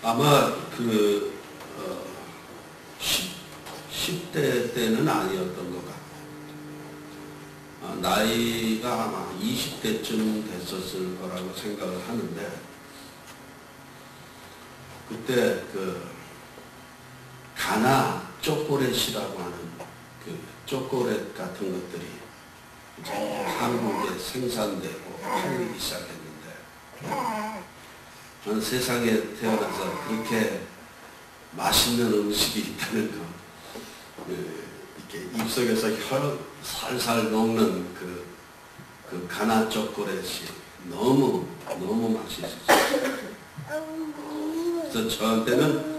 아마 10대 때는 아니었던 것 같아요. 나이가 아마 20대쯤 됐었을 거라고 생각을 하는데, 그때 가나 초콜릿이라고 하는 초콜릿 같은 것들이 이제 한국에 생산되고 팔리기 시작했는데, 저는 세상에 태어나서 그렇게 맛있는 음식이 있다는 거, 이렇게 입속에서 혀 살살 녹는 그 가나 초콜릿이 너무 맛있었어요. 그래서 저한테는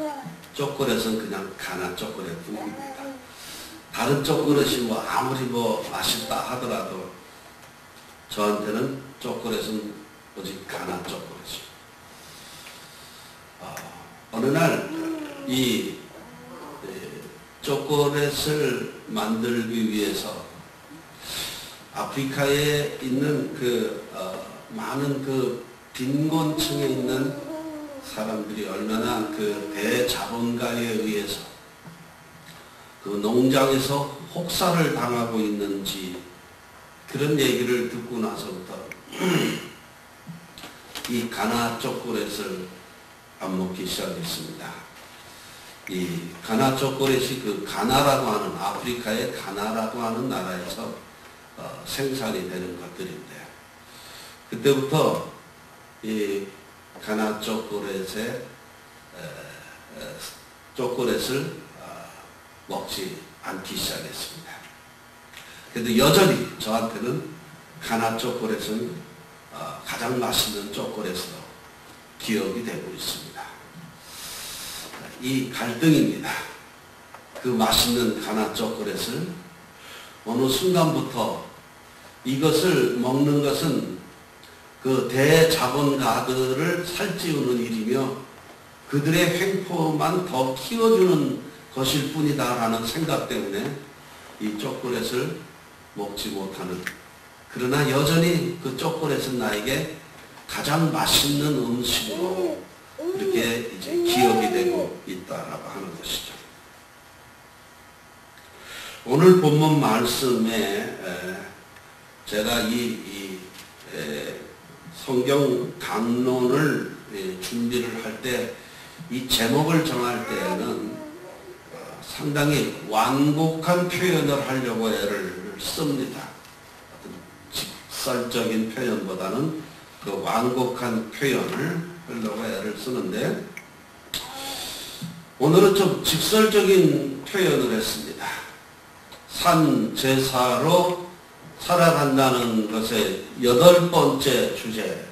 초콜릿은 그냥 가나 초콜릿 뿐입니다. 다른 초콜릿이 아무리 맛있다 하더라도 저한테는 초콜릿은 오직 가나 초콜릿이에요. 어느 날 이 초콜릿을 만들기 위해서 아프리카에 있는 많은 빈곤층에 있는 사람들이 얼마나 대자본가에 의해서 농장에서 혹사를 당하고 있는지, 그런 얘기를 듣고 나서부터 이 가나 초콜릿을 안 먹기 시작했습니다. 이 가나 초콜릿이 가나라고 하는, 아프리카의 가나라고 하는 나라에서 생산이 되는 것들인데, 그때부터 이 가나 초콜릿을 먹지 않기 시작했습니다. 그래도 여전히 저한테는 가나 초콜릿은 가장 맛있는 초콜릿으로 기억이 되고 있습니다. 이 갈등입니다. 그 맛있는 가나 초콜릿을 어느 순간부터 이것을 먹는 것은 대자본가들을 살찌우는 일이며 그들의 횡포만 더 키워주는 것일 뿐이다라는 생각 때문에 이 초콜릿을 먹지 못하는, 그러나 여전히 그 초콜릿은 나에게 가장 맛있는 음식으로 이렇게 이제 기억이 되고 있다라고 하는 것이죠. 오늘 본문 말씀에 제가 이 성경 강론을 준비를 할 때, 이 제목을 정할 때에는 상당히 완곡한 표현을 하려고 애를 씁니다. 직설적인 표현보다는 완곡한 표현을 하려고 애를 쓰는데, 오늘은 좀 직설적인 표현을 했습니다. 산 제사로 살아간다는 것의 8번째 주제,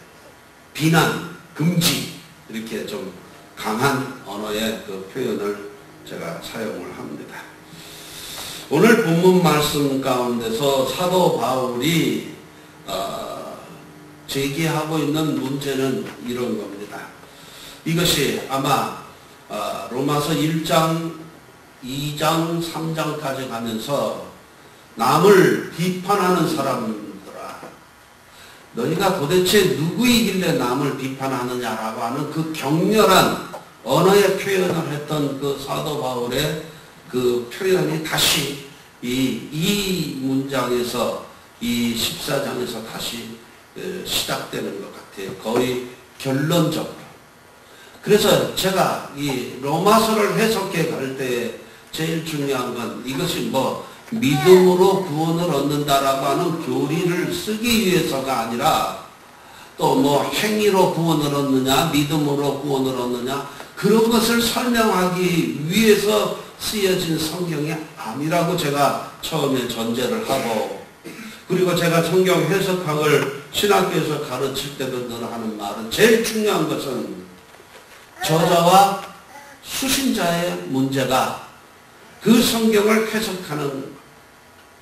비난, 금지, 이렇게 좀 강한 언어의 표현을 제가 사용을 합니다. 오늘 본문 말씀 가운데서 사도 바울이 제기하고 있는 문제는 이런 겁니다. 이것이 아마 로마서 1장, 2장, 3장까지 가면서 남을 비판하는 사람들아, 너희가 도대체 누구이길래 남을 비판하느냐라고 하는 그 격렬한 언어의 표현을 했던 사도 바울의 표현이 다시 이 문장에서, 이 14장에서 다시 시작되는 것 같아요. 거의 결론적으로. 그래서 제가 이 로마서를 해석해 갈 때 제일 중요한 건, 이것이 믿음으로 구원을 얻는다라고 하는 교리를 쓰기 위해서가 아니라, 또 행위로 구원을 얻느냐, 믿음으로 구원을 얻느냐, 그런 것을 설명하기 위해서 쓰여진 성경이 아니라고 제가 처음에 전제를 하고, 그리고 제가 성경 해석학을 신학교에서 가르칠 때도 늘 하는 말은, 제일 중요한 것은 저자와 수신자의 문제가 그 성경을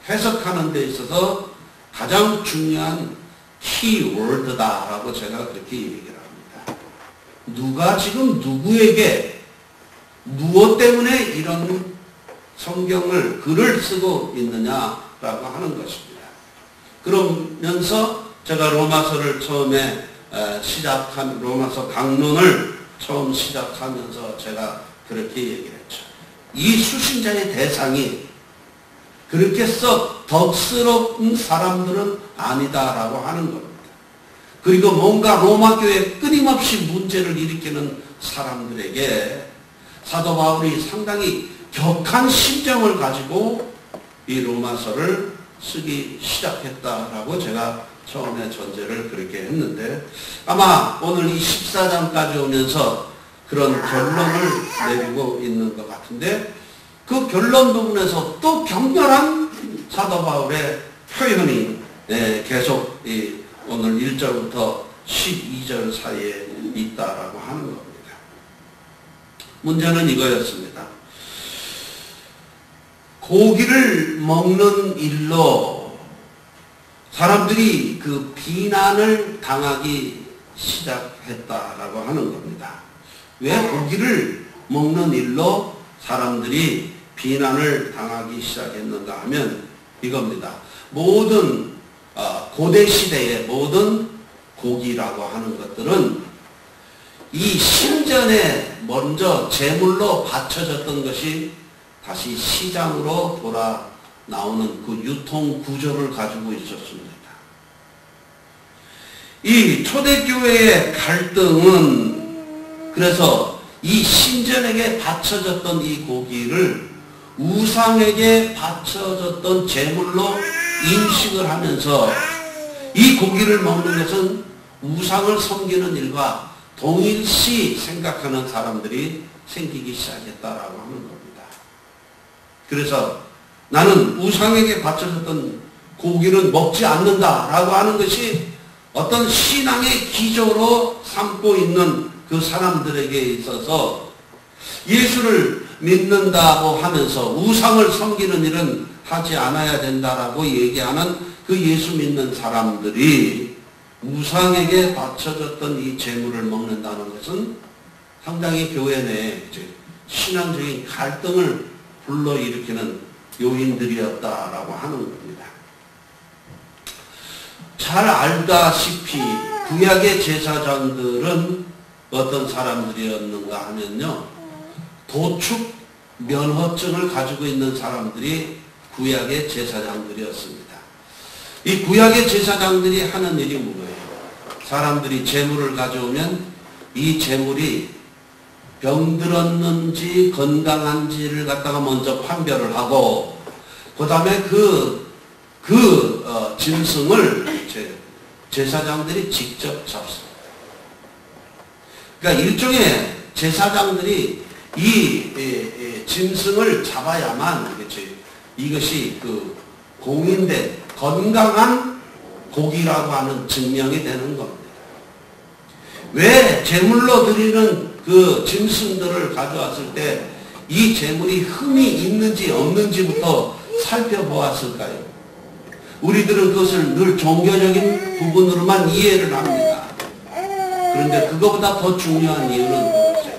해석하는 데 있어서 가장 중요한 키워드다라고 제가 그렇게 얘기를 합니다. 누가 지금 누구에게 무엇 때문에 이런 성경을, 글을 쓰고 있느냐라고 하는 것입니다. 그러면서 제가 로마서를 처음에 시작한 로마서 강론을 처음 시작하면서 제가 그렇게 얘기를 했죠. 이 수신자의 대상이 그렇게 썩 덕스러운 사람들은 아니다라고 하는 겁니다. 그리고 뭔가 로마교회에 끊임없이 문제를 일으키는 사람들에게 사도 바울이 상당히 격한 심정을 가지고 이 로마서를 쓰기 시작했다라고 제가 처음에 전제를 그렇게 했는데, 아마 오늘 이 14장까지 오면서 그런 결론을 내리고 있는 것 같은데, 그 결론 부분에서 또 격렬한 사도 바울의 표현이 계속 오늘 1절부터 12절 사이에 있다라고 하는 겁니다. 문제는 이거였습니다. 고기를 먹는 일로 사람들이 그 비난을 당하기 시작했다라고 하는 겁니다. 왜 고기를 먹는 일로 사람들이 비난을 당하기 시작했는가 하면 이겁니다. 모든 고대 시대의 모든 고기라고 하는 것들은 이 신전에 먼저 제물로 바쳐졌던 것이 다시 시장으로 돌아 나오는 그 유통 구조를 가지고 있었습니다. 이 초대교회의 갈등은 그래서 이 신전에게 바쳐졌던 이 고기를 우상에게 바쳐졌던 제물로 인식을 하면서 이 고기를 먹는 것은 우상을 섬기는 일과 동일시 생각하는 사람들이 생기기 시작했다라고 하는 겁니다. 그래서 나는 우상에게 바쳐졌던 고기는 먹지 않는다라고 하는 것이 어떤 신앙의 기조로 삼고 있는 그 사람들에게 있어서 예수를 믿는다고 하면서 우상을 섬기는 일은 하지 않아야 된다라고 얘기하는 그 예수 믿는 사람들이 우상에게 바쳐졌던 이 재물을 먹는다는 것은 상당히 교회 내에 신앙적인 갈등을 불러일으키는 요인들이었다라고 하는 겁니다. 잘 알다시피 구약의 제사장들은 어떤 사람들이었는가 하면요, 도축 면허증을 가지고 있는 사람들이 구약의 제사장들이었습니다. 이 구약의 제사장들이 하는 일이 뭐예요? 사람들이 재물을 가져오면 이 재물이 병들었는지 건강한지를 갖다가 먼저 판별을 하고, 그 다음에 짐승을 제사장들이 직접 잡습니다. 그러니까 일종의 제사장들이 이 짐승을 잡아야만 이것이 그 공인된 건강한 고기라고 하는 증명이 되는 겁니다. 왜 제물로 드리는 그 짐승들을 가져왔을 때 이 제물이 흠이 있는지 없는지부터 살펴보았을까요? 우리들은 그것을 늘 종교적인 부분으로만 이해를 합니다. 그런데 그거보다 더 중요한 이유는 뭐죠?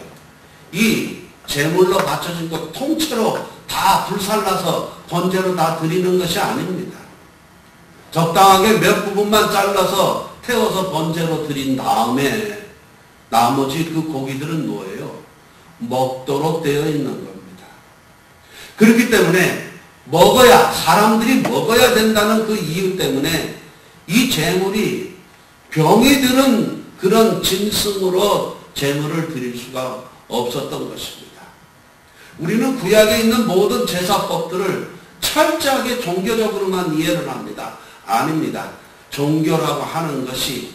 이 제물로 바쳐진 것 통째로 다 불살라서 번제로 다 드리는 것이 아닙니다. 적당하게 몇 부분만 잘라서 태워서 번제로 드린 다음에 나머지 그 고기들은 뭐예요? 먹도록 되어 있는 겁니다. 그렇기 때문에 사람들이 먹어야 된다는 그 이유 때문에 이 제물이 병이 들은 그런 짐승으로 제물을 드릴 수가 없었던 것입니다. 우리는 구약에 있는 모든 제사법들을 철저하게 종교적으로만 이해를 합니다. 아닙니다. 종교라고 하는 것이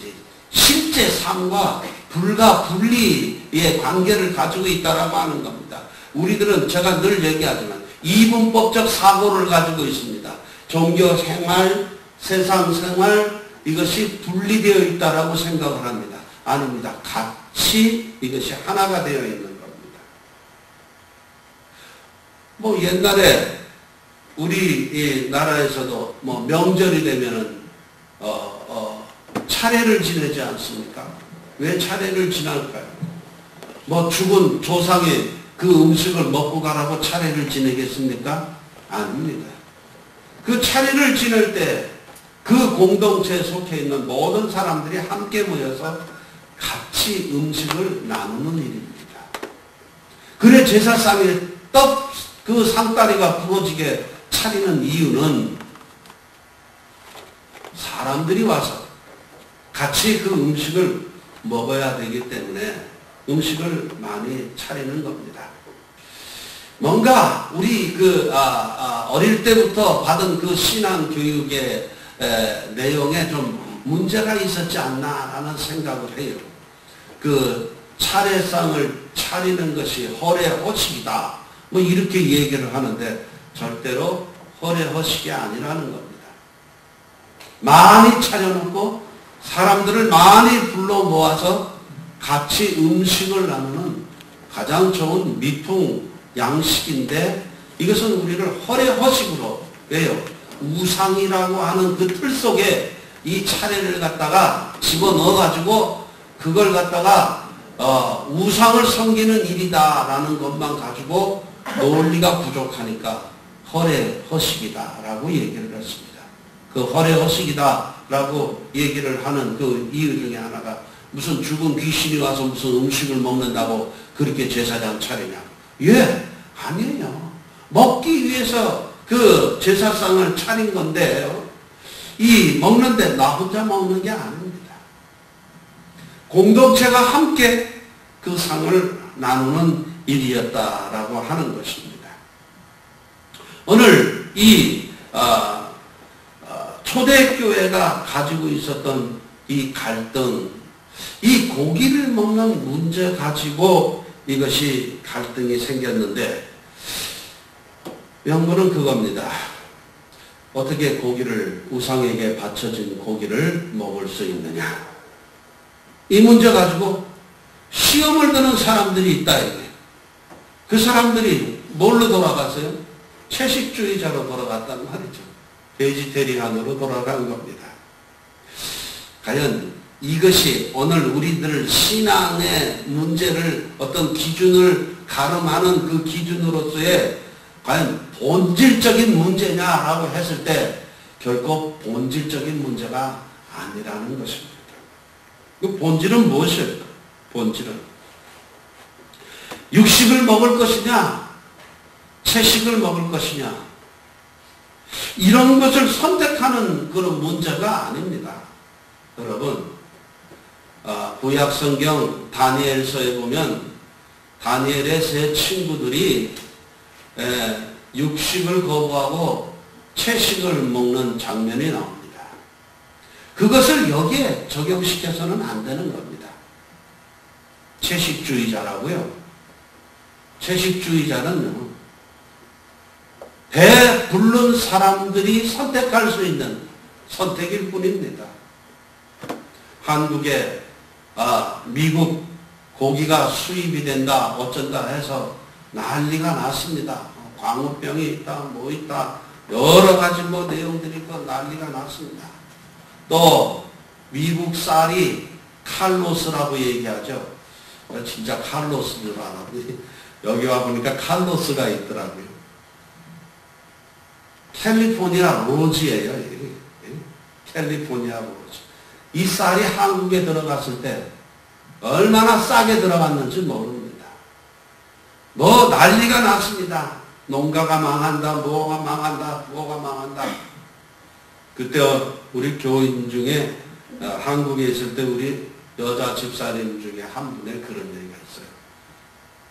실제 삶과 불가 분리의 관계를 가지고 있다라고 하는 겁니다. 우리들은 제가 늘 얘기하지만 이분법적 사고를 가지고 있습니다. 종교 생활, 세상 생활, 이것이 분리되어 있다라고 생각을 합니다. 아닙니다. 같이 이것이 하나가 되어 있는 겁니다. 옛날에 우리 나라에서도 명절이 되면은 차례를 지내지 않습니까? 왜 차례를 지낼까요? 죽은 조상의 그 음식을 먹고 가라고 차례를 지내겠습니까? 아닙니다. 그 차례를 지낼 때 그 공동체에 속해 있는 모든 사람들이 함께 모여서 같이 같이 음식을 나누는 일입니다. 그래 제사상에 그 상다리가 부러지게 차리는 이유는 사람들이 와서 같이 그 음식을 먹어야 되기 때문에 음식을 많이 차리는 겁니다. 뭔가 우리 어릴 때부터 받은 그 신앙 교육의 내용에 좀 문제가 있었지 않나라는 생각을 해요. 그 차례상을 차리는 것이 허례허식이다. 뭐 이렇게 얘기를 하는데 절대로 허례허식이 아니라는 겁니다. 많이 차려놓고 사람들을 많이 불러 모아서 같이 음식을 나누는 가장 좋은 미풍 양식인데 이것은 우리를 허례허식으로 왜요? 우상이라고 하는 그 틀 속에 이 차례를 갖다가 집어넣어 가지고 그걸 갖다가 우상을 섬기는 일이다라는 것만 가지고 논리가 부족하니까 허례허식이다라고 얘기를 했습니다. 그 허례허식이다라고 얘기를 하는 그 이유 중에 하나가 무슨 죽은 귀신이 와서 무슨 음식을 먹는다고 그렇게 제사장 차리냐? 예, 아니에요. 먹기 위해서 그 제사상을 차린 건데요. 이 먹는데 나 혼자 먹는 게 아닙니다. 공동체가 함께 그 상을 나누는 일이었다라고 하는 것입니다. 오늘 이 초대교회가 가지고 있었던 이 갈등, 이 고기를 먹는 문제 가지고 이것이 갈등이 생겼는데 명분은 그겁니다. 어떻게 고기를 우상에게 바쳐진 고기를 먹을 수 있느냐. 이 문제 가지고 시험을 드는 사람들이 있다. 이게. 그 사람들이 뭘로 돌아갔어요? 채식주의자로 돌아갔단 말이죠. 베지테리안으로 돌아간 겁니다. 과연 이것이 오늘 우리들 신앙의 문제를 어떤 기준을 가름하는 그 기준으로서의 과연 본질적인 문제냐라고 했을 때 결코 본질적인 문제가 아니라는 것입니다. 그 본질은 무엇일까? 본질은 육식을 먹을 것이냐 채식을 먹을 것이냐 이런 것을 선택하는 그런 문제가 아닙니다. 여러분 구약성경 다니엘서에 보면 다니엘의 세 친구들이 육식을 거부하고 채식을 먹는 장면이 나옵니다. 그것을 여기에 적용시켜서는 안 되는 겁니다. 채식주의자라고요. 채식주의자는 배부른 사람들이 선택할 수 있는 선택일 뿐입니다. 한국에 미국 고기가 수입이 된다 어쩐다 해서 난리가 났습니다. 광우병이 있다 뭐 있다 여러 가지 뭐 내용들이 난리가 났습니다. 또 미국 쌀이 칼로스라고 얘기하죠. 진짜 칼로스인 줄 알았더니 여기 와보니까 칼로스가 있더라고요. 캘리포니아 로즈예요. 캘리포니아 로즈. 이 쌀이 한국에 들어갔을 때 얼마나 싸게 들어갔는지 모릅니다. 뭐 난리가 났습니다. 농가가 망한다, 뭐가 망한다, 뭐가 망한다. 그때 우리 교인 중에 한국에 있을 때 우리 여자 집사님 중에 한 분의 그런 얘기가 있어요.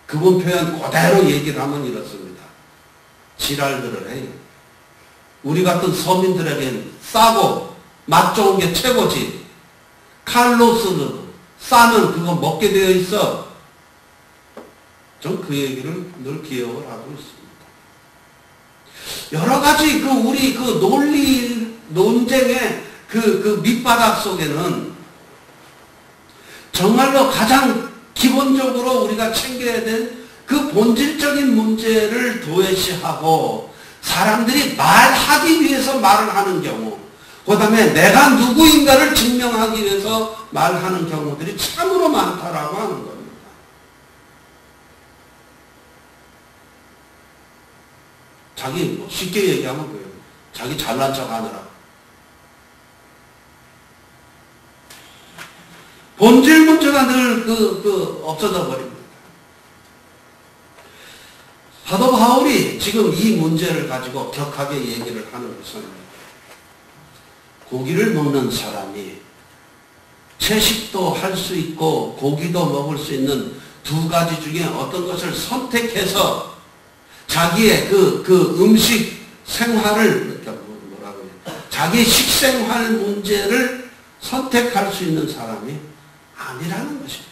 그분 표현 그대로 얘기를 하면 이렇습니다. 지랄들을 해요. 우리 같은 서민들에겐 싸고 맛 좋은 게 최고지. 칼로스는 싸면 그거 먹게 되어 있어. 전 그 얘기를 늘 기억을 하고 있습니다. 여러 가지 우리 논쟁의 그 밑바닥 속에는 정말로 가장 기본적으로 우리가 챙겨야 될 그 본질적인 문제를 도외시하고 사람들이 말하기 위해서 말을 하는 경우, 그 다음에 내가 누구인가를 증명하기 위해서 말하는 경우들이 참으로 많다라고 하는 겁니다. 자기 쉽게 얘기하면 그래요. 자기 잘난 척 하느라. 본질 문제가 문제가 늘 없어져 버립니다. 사도 바울이 지금 이 문제를 가지고 격하게 얘기를 하는 것은 고기를 먹는 사람이 채식도 할 수 있고 고기도 먹을 수 있는 두 가지 중에 어떤 것을 선택해서 자기의 그 음식 생활을, 자기 식생활 문제를 선택할 수 있는 사람이 아니라는 것입니다.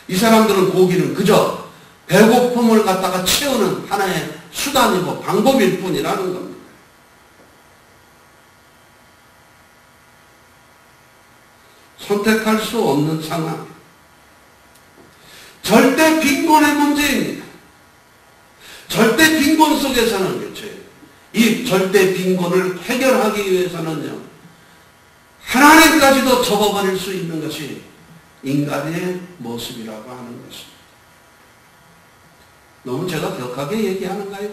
이 사람들은 고기는 그저 배고픔을 갖다가 채우는 하나의 수단이고 방법일 뿐이라는 겁니다. 선택할 수 없는 상황. 절대 빈곤의 문제입니다. 절대 빈곤 속에서는 그렇죠. 이 절대 빈곤을 해결하기 위해서는요, 하나님까지도 접어버릴 수 있는 것이 인간의 모습이라고 하는 것입니다. 너무 제가 격하게 얘기하는가요?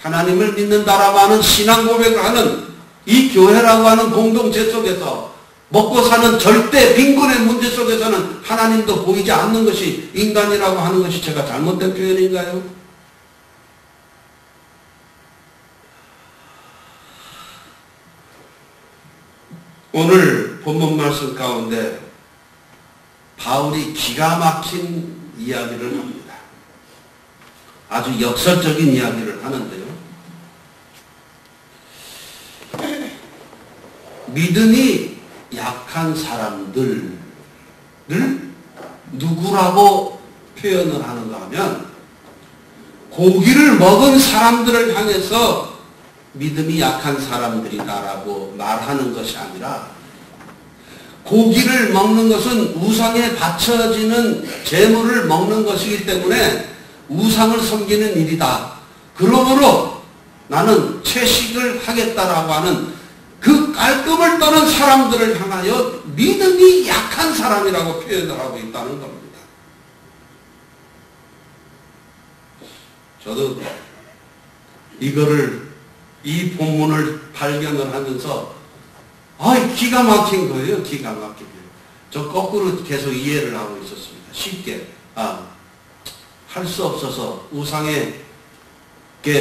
하나님을 믿는다라고 하는 신앙 고백을 하는 이 교회라고 하는 공동체 속에서 먹고 사는 절대 빈곤의 문제 속에서는 하나님도 보이지 않는 것이 인간이라고 하는 것이 제가 잘못된 표현인가요? 오늘 본문 말씀 가운데 바울이 기가 막힌 이야기를 합니다. 아주 역설적인 이야기를 하는데요. 믿음이 약한 사람들을 누구라고 표현을 하는가 하면 고기를 먹은 사람들을 향해서 믿음이 약한 사람들이다라고 말하는 것이 아니라, 고기를 먹는 것은 우상에 바쳐지는 제물을 먹는 것이기 때문에 우상을 섬기는 일이다. 그러므로 나는 채식을 하겠다라고 하는 그 깔끔을 떠는 사람들을 향하여 믿음이 약한 사람이라고 표현을 하고 있다는 겁니다. 저도 이 본문을 발견을 하면서 기가 막힌 거예요. 기가 막히게. 저 거꾸로 계속 이해를 하고 있었습니다. 쉽게 할 수 없어서 우상에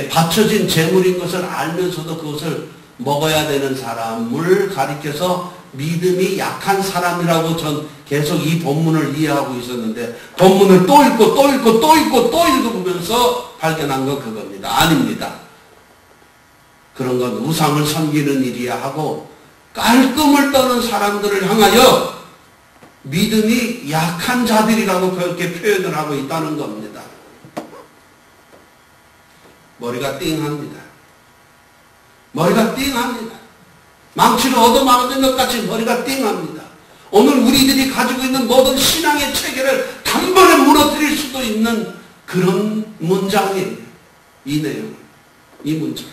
바쳐진 제물인 것을 알면서도 그것을 먹어야 되는 사람을 가리켜서 믿음이 약한 사람이라고 전 계속 이 본문을 이해하고 있었는데, 본문을 또 읽고 또 읽고 또 읽고 또 읽어보면서 발견한 건 그겁니다. 아닙니다. 그런 건 우상을 섬기는 일이야 하고 깔끔을 떠는 사람들을 향하여 믿음이 약한 자들이라고 그렇게 표현을 하고 있다는 겁니다. 머리가 띵합니다. 머리가 띵합니다. 망치를 얻어맞은 것 같이 머리가 띵합니다. 오늘 우리들이 가지고 있는 모든 신앙의 체계를 단번에 무너뜨릴 수도 있는 그런 문장이에요. 이 내용, 이 문장.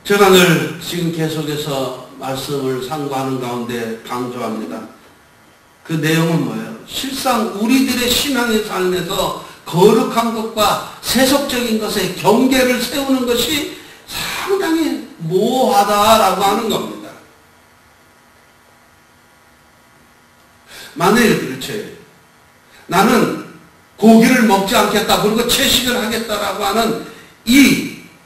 제가 늘 지금 계속해서 말씀을 상고하는 가운데 강조합니다. 그 내용은 뭐예요? 실상 우리들의 신앙의 삶에서 거룩한 것과 세속적인 것의 경계를 세우는 것이 상당히 모호하다라고 하는 겁니다. 만일 그렇지, 나는 고기를 먹지 않겠다, 그리고 채식을 하겠다라고 하는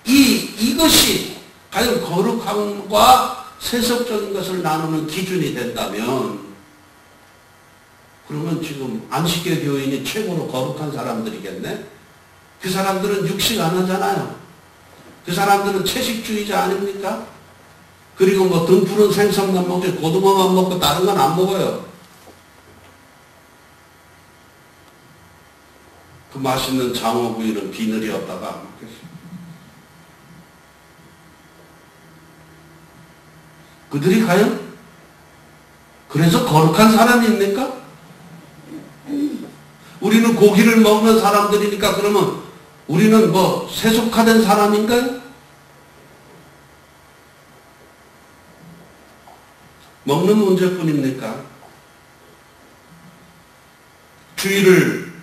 이것이 과연 거룩함과 세속적인 것을 나누는 기준이 된다면, 그러면 지금 안식교 교인이 최고로 거룩한 사람들이겠네? 그 사람들은 육식 안 하잖아요. 그 사람들은 채식주의자 아닙니까? 그리고 뭐 등푸른 생선만 먹지 고등어만 먹고 다른 건 안 먹어요. 그 맛있는 장어구이는 비늘이 없다가 안 먹겠어요. 그들이 과연 그래서 거룩한 사람입니까? 우리는 고기를 먹는 사람들이니까 그러면 우리는 뭐 세속화된 사람인가요? 먹는 문제뿐입니까? 주의를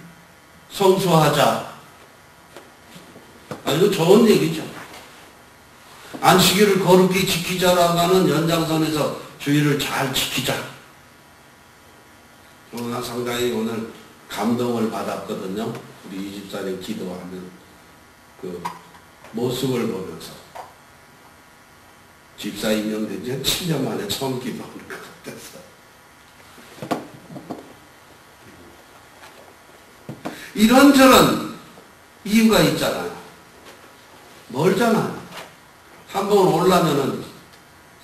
성수하자. 이거 좋은 얘기죠. 안식일을 거룩히 지키자라고 하는 연장선에서 주의를 잘 지키자. 나 상당히 오늘 감동을 받았거든요. 우리 이 집사님 기도하는 그 모습을 보면서. 집사 임명된 지 7년 만에 처음 기도하는 것 같았어. 이런저런 이유가 있잖아요. 멀잖아요. 한번 오려면은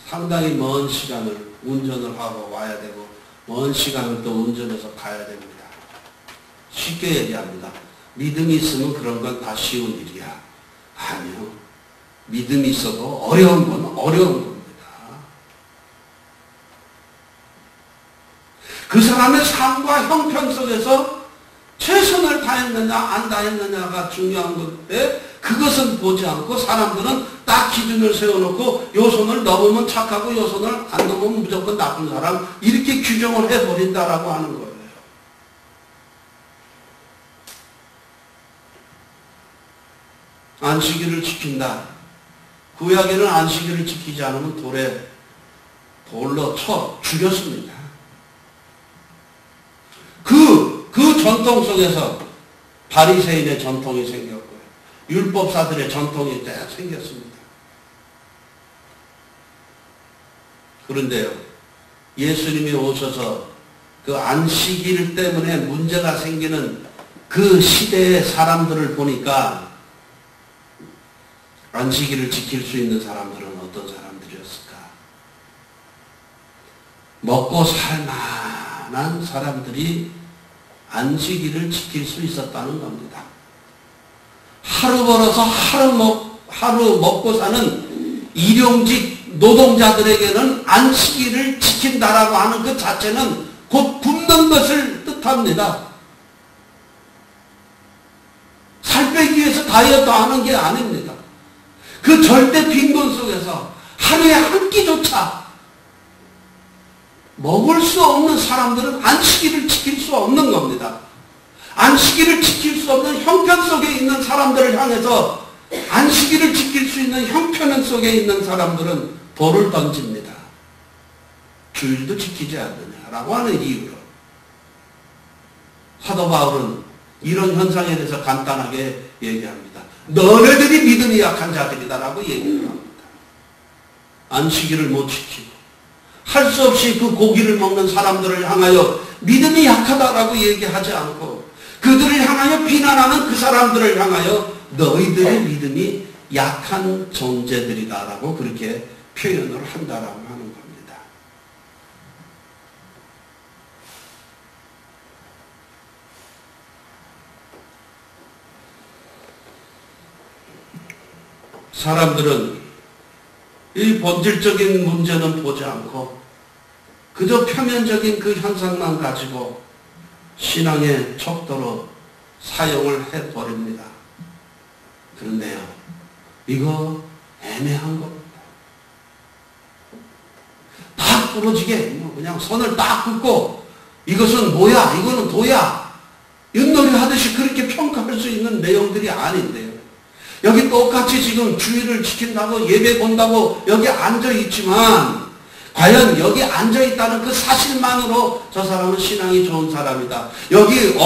상당히 먼 시간을 운전을 하고 와야 되고, 먼 시간을 또 운전해서 가야 됩니다. 쉽게 얘기합니다. 믿음이 있으면 그런 건 다 쉬운 일이야. 아니요. 믿음이 있어도 어려운 건 어려운 겁니다. 그 사람의 삶과 형편 속에서 최선을 다했느냐 안 다했느냐가 중요한 건데, 그것은 보지 않고 사람들은 딱 기준을 세워놓고 요 선을 넘으면 착하고 요 선을 안 넘으면 무조건 나쁜 사람, 이렇게 규정을 해버린다라고 하는 거예요. 안식일을 지킨다. 구약에는 안식일을 지키지 않으면 돌로 쳐 죽였습니다. 그 전통 속에서 바리새인의 전통이 생겼고요. 율법사들의 전통이 생겼습니다. 그런데요, 예수님이 오셔서 그 안식일 때문에 문제가 생기는 그 시대의 사람들을 보니까 안식일을 지킬 수 있는 사람들은 어떤 사람들이었을까? 먹고 살 만한 사람들이 안식일을 지킬 수 있었다는 겁니다. 하루 벌어서 하루 먹고 사는 일용직 노동자들에게는 안식일을 지킨다라고 하는 그 자체는 곧 굶는 것을 뜻합니다. 살 빼기 위해서 다이어트 하는 게 아닙니다. 그 절대 빈곤 속에서 하루에 한 끼조차 먹을 수 없는 사람들은 안식일을 지킬 수 없는 겁니다. 안식일을 지킬 수 없는 형편 속에 있는 사람들을 향해서 안식일을 지킬 수 있는 형편 속에 있는 사람들은 돌을 던집니다. 주일도 지키지 않느냐라고 하는 이유로. 사도 바울은 이런 현상에 대해서 간단하게 얘기합니다. 너네들이 믿음이 약한 자들이다라고 얘기를 합니다. 안식일을 못 지키고 할 수 없이 그 고기를 먹는 사람들을 향하여 믿음이 약하다라고 얘기하지 않고, 그들을 향하여 비난하는 그 사람들을 향하여 너희들의 믿음이 약한 존재들이다라고 그렇게 표현을 한다라고 하는 겁니다. 사람들은 이 본질적인 문제는 보지 않고 그저 표면적인 그 현상만 가지고 신앙의 척도로 사용을 해버립니다. 그런데요, 이거 애매한 겁니다. 딱 부러지게 그냥 선을 딱 긋고 이것은 뭐야, 이거는 도야, 윷놀이 하듯이 그렇게 평가할 수 있는 내용들이 아닌데요. 여기 똑같이 지금 주일을 지킨다고 예배 본다고 여기 앉아있지만 과연 여기 앉아있다는 그 사실만으로 저 사람은 신앙이 좋은 사람이다, 여기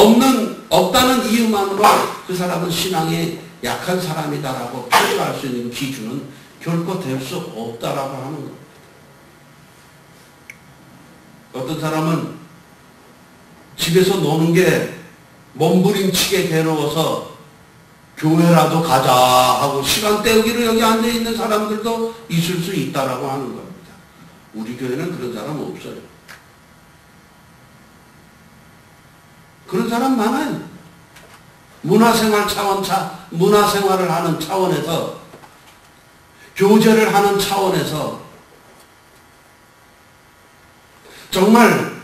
없다는 이유만으로 그 사람은 신앙이 약한 사람이다라고 평가할 수 있는 기준은 결코 될 수 없다라고 하는 겁니다. 어떤 사람은 집에서 노는 게 몸부림치게 괴로워서 교회라도 가자 하고 시간 때우기로 여기 앉아있는 사람들도 있을 수 있다라고 하는 겁니다. 우리 교회는 그런 사람 없어요. 그런 사람 많아요. 문화생활을 하는 차원에서, 교제를 하는 차원에서 정말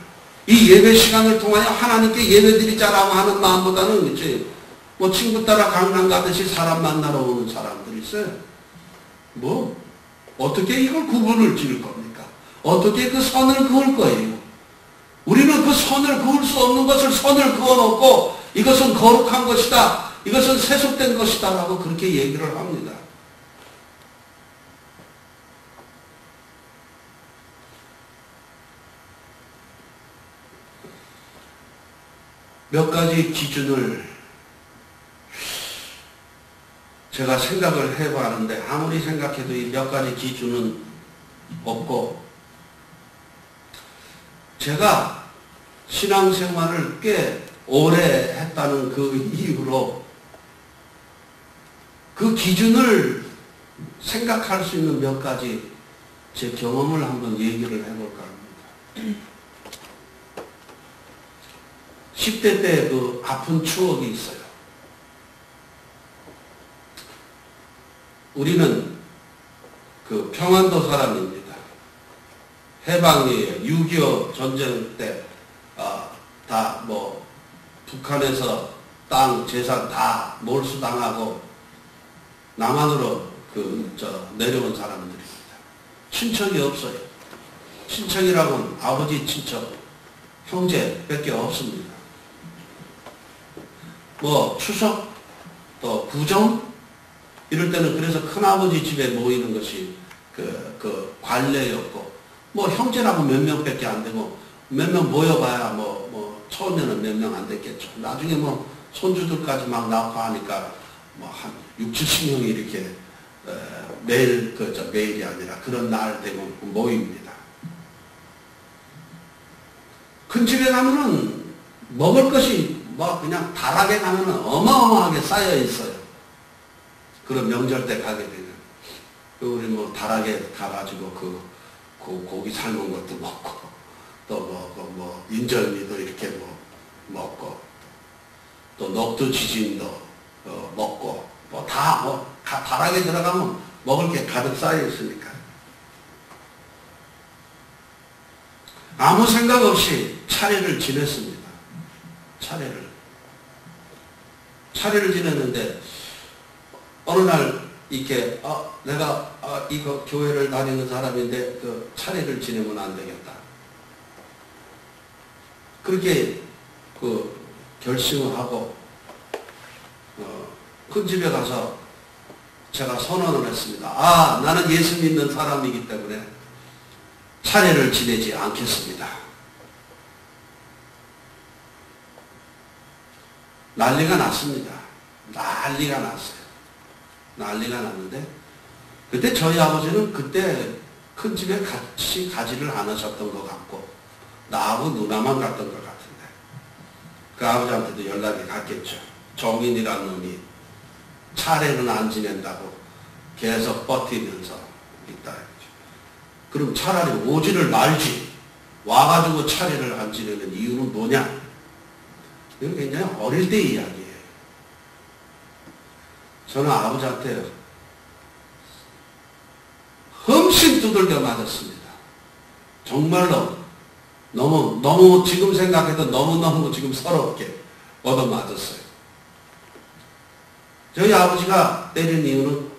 이 예배 시간을 통하여 하나님께 예배드리자라고 하는 마음보다는 이제 뭐 친구 따라 강남 가듯이 사람 만나러 오는 사람들이 있어요. 뭐 어떻게 이걸 구분을 지을 겁니까? 어떻게 그 선을 그을 거예요? 우리는 그 선을 그을 수 없는 것을 선을 그어놓고 이것은 거룩한 것이다, 이것은 세속된 것이다 라고 그렇게 얘기를 합니다. 몇 가지 기준을 제가 생각을 해봤는데 아무리 생각해도 이 몇 가지 기준은 없고, 제가 신앙생활을 꽤 오래 했다는 그 이유로 그 기준을 생각할 수 있는 몇 가지 제 경험을 한번 얘기를 해볼까 합니다. 10대 때 그 아픈 추억이 있어요. 우리는 그 평안도 사람입니다. 해방이에요. 6.25 전쟁 때, 다 뭐, 북한에서 땅, 재산 다 몰수당하고 남한으로 내려온 사람들입니다. 친척이 없어요. 친척이라고는 아버지 친척, 형제밖에 없습니다. 뭐 추석, 또 구정 이럴 때는 그래서 큰아버지 집에 모이는 것이 그 관례였고, 뭐 형제라고 몇 명밖에 안 되고 몇 명 모여봐야 뭐 처음에는 몇 명 안 됐겠죠. 나중에 뭐 손주들까지 막 낳고 하니까 뭐 한 60, 70명이 이렇게 매일이 아니라 그런 날 되면 모입니다. 큰 집에 가면은 먹을 것이 뭐 그냥 다락에 가면은 어마어마하게 쌓여 있어요. 그런 명절 때 가게 되면. 우리 뭐 다락에 가가지고 그 고기 삶은 것도 먹고, 또 뭐 인절미도 이렇게 먹고, 또 녹두 지짐도 먹고, 다락에 들어가면 먹을 게 가득 쌓여 있으니까. 아무 생각 없이 차례를 지냈습니다. 차례를 지냈는데, 어느 날, 이렇게, 내가, 이거 교회를 다니는 사람인데, 그 차례를 지내면 안 되겠다. 그렇게, 결심을 하고, 큰 집에 가서 제가 선언을 했습니다. 나는 예수 믿는 사람이기 때문에 차례를 지내지 않겠습니다. 난리가 났습니다. 난리가 났는데, 그때 저희 아버지는 그때 큰 집에 같이 가지를 않으셨던 것 같고, 나하고 누나만 갔던 것 같은데, 그 아버지한테도 연락이 갔겠죠. 정인이라는 놈이 차례는 안 지낸다고 계속 버티면서 있다. 그럼 차라리 오지를 말지. 와가지고 차례를 안 지내는 이유는 뭐냐? 이건 굉장히 어릴 때 이야기예요. 저는 아버지한테 흠씬 두들겨 맞았습니다. 정말로 너무 지금 생각해도 너무너무 지금 서럽게 얻어맞았어요. 저희 아버지가 때린 이유는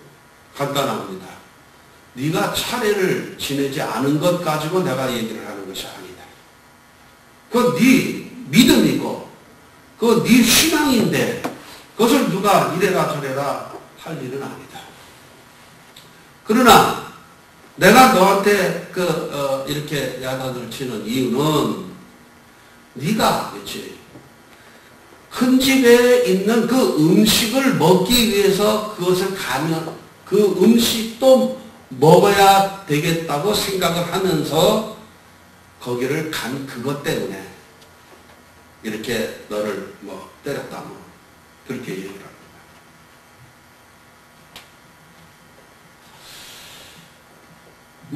간단합니다. 네가 차례를 지내지 않은 것 가지고 내가 얘기를 하는 것이 아니다. 그건 네 믿음이고 그건 네 신앙인데 그것을 누가 이래라 저래라 할 일은 아니다. 그러나 내가 너한테 이렇게 야단을 치는 이유는 네가 그렇지 큰 집에 있는 그 음식을 먹기 위해서 그것을 가면 그 음식도 먹어야 되겠다고 생각을 하면서 거기를 간 그것 때문에 이렇게 너를 때렸다 그렇게 얘기를 합니다.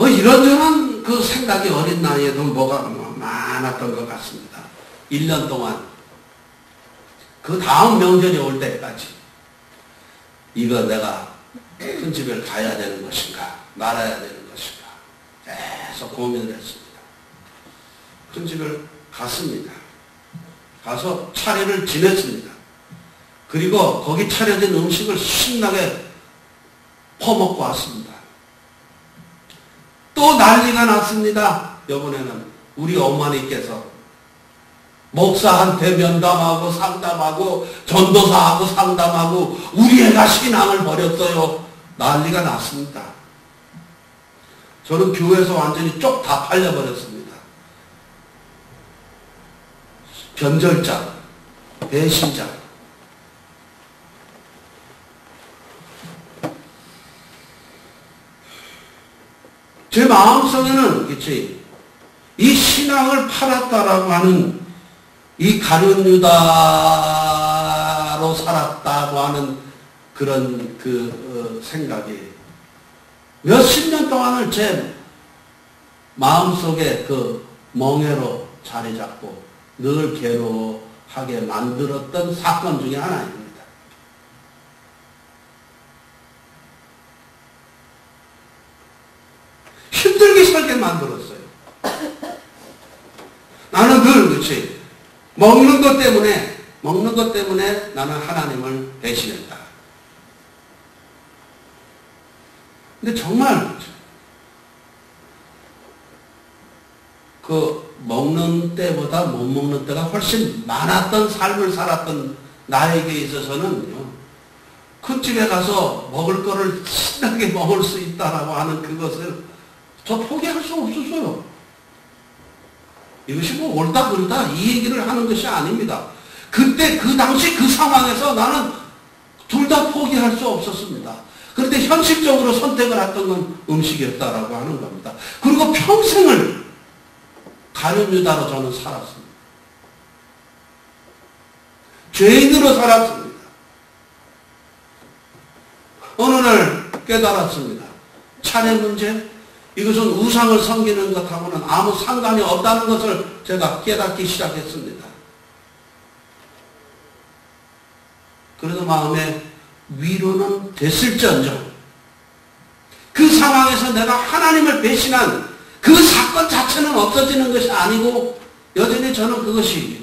이런저런 그 생각이 어린 나이에도 뭐가 많았던 것 같습니다. 1년 동안 그 다음 명절이 올 때까지 이거 내가 큰 집에 가야 되는 것인가 말아야 되는 것인가 계속 고민을 했습니다. 큰 집을 갔습니다. 가서 차례를 지냈습니다. 그리고 거기 차려진 음식을 신나게 퍼먹고 왔습니다. 또 난리가 났습니다. 이번에는 우리 어머니께서 목사한테 면담하고 상담하고 전도사하고 상담하고 우리 애가 신앙을 버렸어요. 난리가 났습니다. 저는 교회에서 완전히 쪽 다 팔려버렸습니다. 변절장 배신자. 제 마음속에는 그치, 이 신앙을 팔았다라고 하는 이 가룟 유다로 살았다고 하는 그런 생각이 몇십 년 동안을 제 마음속에 그 멍해로 자리 잡고 늘 괴로워하게 만들었던 사건 중에 하나입니다. 힘들게 살게 만들었어요. 나는 늘 그렇지. 먹는 것 때문에 나는 하나님을 배신했다. 근데 정말 그 먹는 때보다 못 먹는 때가 훨씬 많았던 삶을 살았던 나에게 있어서는요, 큰 집에 가서 먹을 거를 신나게 먹을 수 있다라고 하는 그것을 저 포기할 수 없었어요. 이것이 뭐 옳다 그르다 이 얘기를 하는 것이 아닙니다. 그때 그 당시 그 상황에서 나는 둘 다 포기할 수 없었습니다. 그런데 현실적으로 선택을 했던 건 음식이었다라고 하는 겁니다. 그리고 평생을 가룟 유다로 저는 살았습니다. 죄인으로 살았습니다. 어느 날 깨달았습니다. 차례 문제? 이것은 우상을 섬기는 것하고는 아무 상관이 없다는 것을 제가 깨닫기 시작했습니다. 그래도 마음에 위로는 됐을지언정 그 상황에서 내가 하나님을 배신한 그 사건 자체는 없어지는 것이 아니고 여전히 저는 그것이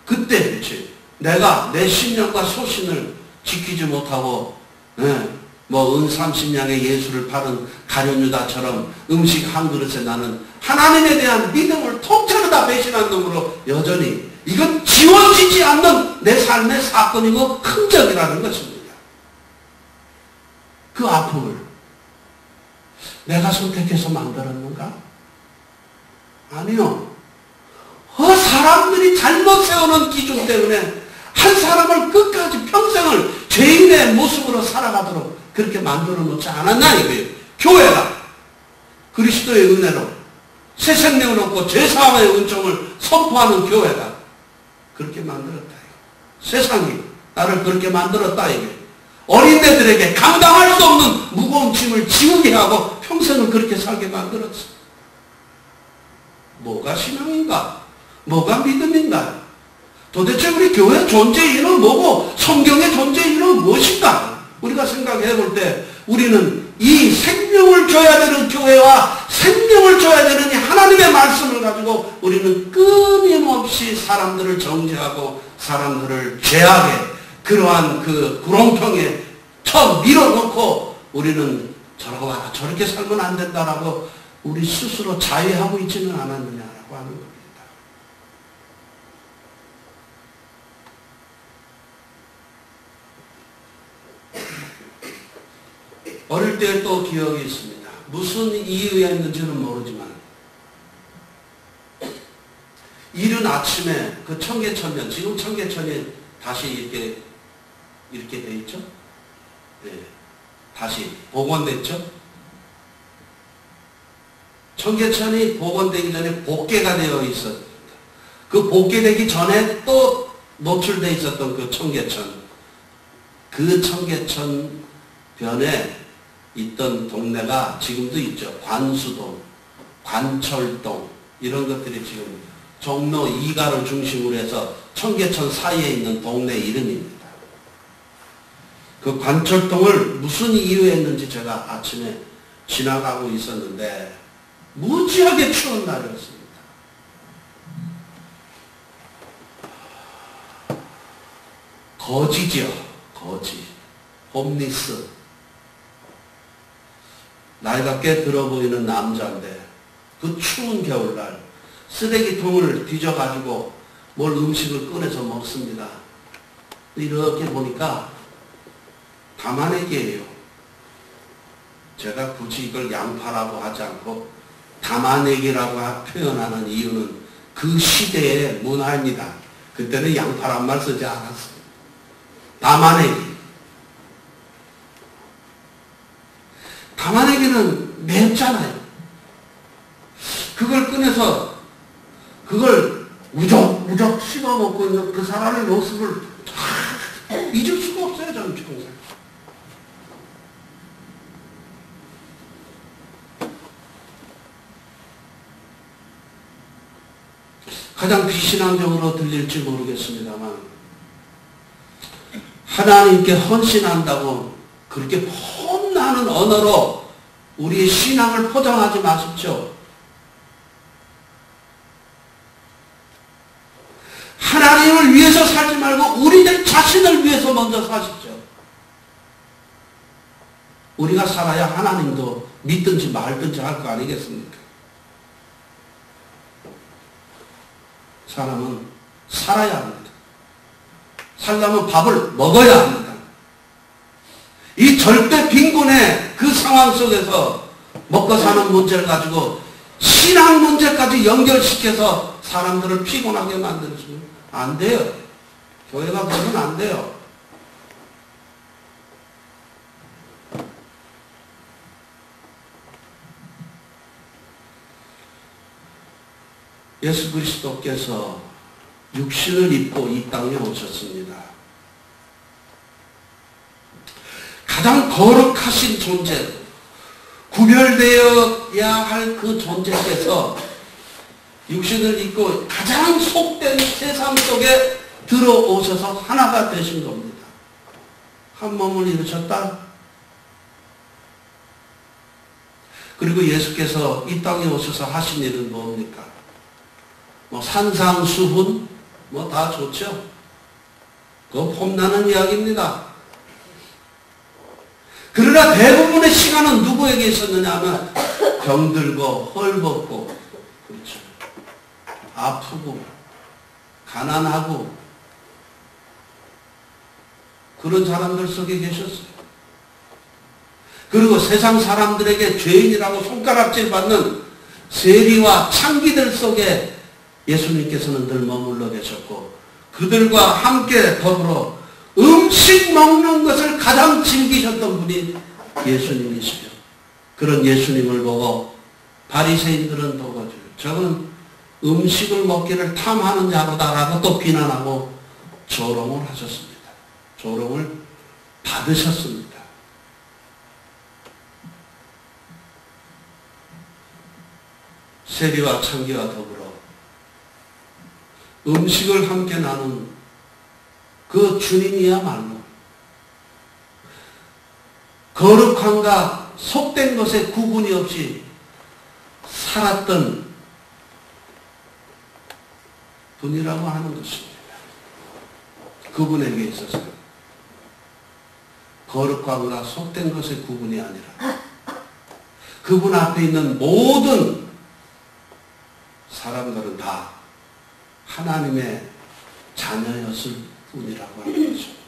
그때 내가 내 신념과 소신을 지키지 못하고 뭐 은 30냥의 예수를 팔은 가룟 유다처럼 음식 한 그릇에 나는 하나님에 대한 믿음을 통째로 다 배신한 놈으로 여전히 이건 지워지지 않는 내 삶의 사건이고 흔적이라는 것입니다. 그 아픔을 내가 선택해서 만들었는가? 아니요. 사람들이 잘못 세우는 기준 때문에 한 사람을 끝까지 평생을 죄인의 모습으로 살아가도록 그렇게 만들어 놓지 않았나 이거예요. 교회가 그리스도의 은혜로 새 생명을 얻고 죄사함의 은총을 선포하는 교회가 그렇게 만들었다. 세상이 나를 그렇게 만들었다 이거예요. 어린애들에게 감당할 수 없는 무거운 짐을 지우게 하고 평생을 그렇게 살게 만들었어. 뭐가 신앙인가? 뭐가 믿음인가? 도대체 우리 교회 존재 이유는 뭐고 성경의 존재 이유는 무엇인가? 우리가 생각해 볼 때 우리는 이 생명을 줘야 되는 교회와 생명을 줘야 되는 이 하나님의 말씀을 가지고 우리는 끊임없이 사람들을 정죄하고 사람들을 죄악에 그러한 그 구렁텅이에 쳐 밀어놓고 우리는 저러고 봐라 저렇게 살면 안 된다라고 우리 스스로 자위하고 있지는 않았느냐라고 하는 겁니다. 어릴 때 또 기억이 있습니다. 무슨 이유였는지는 모르지만 이른 아침에 그 청계천면, 지금 청계천이 다시 이렇게 돼 있죠? 네. 다시 복원됐죠? 청계천이 복원되기 전에 복개가 되어 있었습니다. 그 복개되기 전에 또 노출되어 있었던 그 청계천. 그 청계천 변에 있던 동네가 지금도 있죠. 관수동, 관철동 이런 것들이 지금 종로 2가를 중심으로 해서 청계천 사이에 있는 동네 이름입니다. 그 관철동을 무슨 이유에 했는지 제가 아침에 지나가고 있었는데 무지하게 추운 날이었습니다. 거지죠. 거지. 홈리스. 나이가 꽤 들어 보이는 남자인데 그 추운 겨울날 쓰레기통을 뒤져가지고 뭘 음식을 꺼내서 먹습니다. 이렇게 보니까 담아내기예요. 제가 굳이 이걸 양파라고 하지 않고 담아내기라고 표현하는 이유는 그 시대의 문화입니다. 그때는 양파란 말 쓰지 않았어요. 담아내기. 담아내기는 맵잖아요. 그걸 꺼내서 그걸 우적우적 씹어먹고 있는 그 사람의 모습을 잊을 수가 없어요. 저는 평생. 가장 비신앙적으로 들릴지 모르겠습니다만 하나님께 헌신한다고 그렇게 폼나는 언어로 우리의 신앙을 포장하지 마십시오. 하나님을 위해서 살지 말고 우리들 자신을 위해서 먼저 사십시오. 우리가 살아야 하나님도 믿든지 말든지 할 거 아니겠습니까? 사람은 살아야 합니다. 살려면 밥을 먹어야 합니다. 이 절대 빈곤의 그 상황 속에서 먹고 사는 문제를 가지고 신앙 문제까지 연결시켜서 사람들을 피곤하게 만들어주면 안 돼요. 교회가 그러면 안 돼요. 예수 그리스도께서 육신을 입고 이 땅에 오셨습니다. 가장 거룩하신 존재, 구별되어야 할 그 존재께서 육신을 입고 가장 속된 세상 속에 들어오셔서 하나가 되신 겁니다. 한 몸을 이루셨다. 그리고 예수께서 이 땅에 오셔서 하신 일은 뭡니까? 뭐 산상수훈 뭐 다 좋죠. 그거 폼나는 이야기입니다. 그러나 대부분의 시간은 누구에게 있었느냐 하면 병들고 헐벗고 그렇죠. 아프고 가난하고 그런 사람들 속에 계셨어요. 그리고 세상 사람들에게 죄인이라고 손가락질 받는 세리와 창기들 속에 예수님께서는 늘 머물러 계셨고 그들과 함께 더불어 음식 먹는 것을 가장 즐기셨던 분이 예수님이시죠. 그런 예수님을 보고 바리새인들은 보고 저건 음식을 먹기를 탐하는 자로다라고 또 비난하고 조롱을 하셨습니다. 조롱을 받으셨습니다. 세리와 창기와 더불어 음식을 함께 나눈 그 주님이야말로 거룩함과 속된 것에 구분이 없이 살았던 분이라고 하는 것입니다. 그분에게 있어서 거룩함과 속된 것의 구분이 아니라 그분 앞에 있는 모든 사람들은 다 하나님의 자녀였을 뿐이라고 하는 것입니다.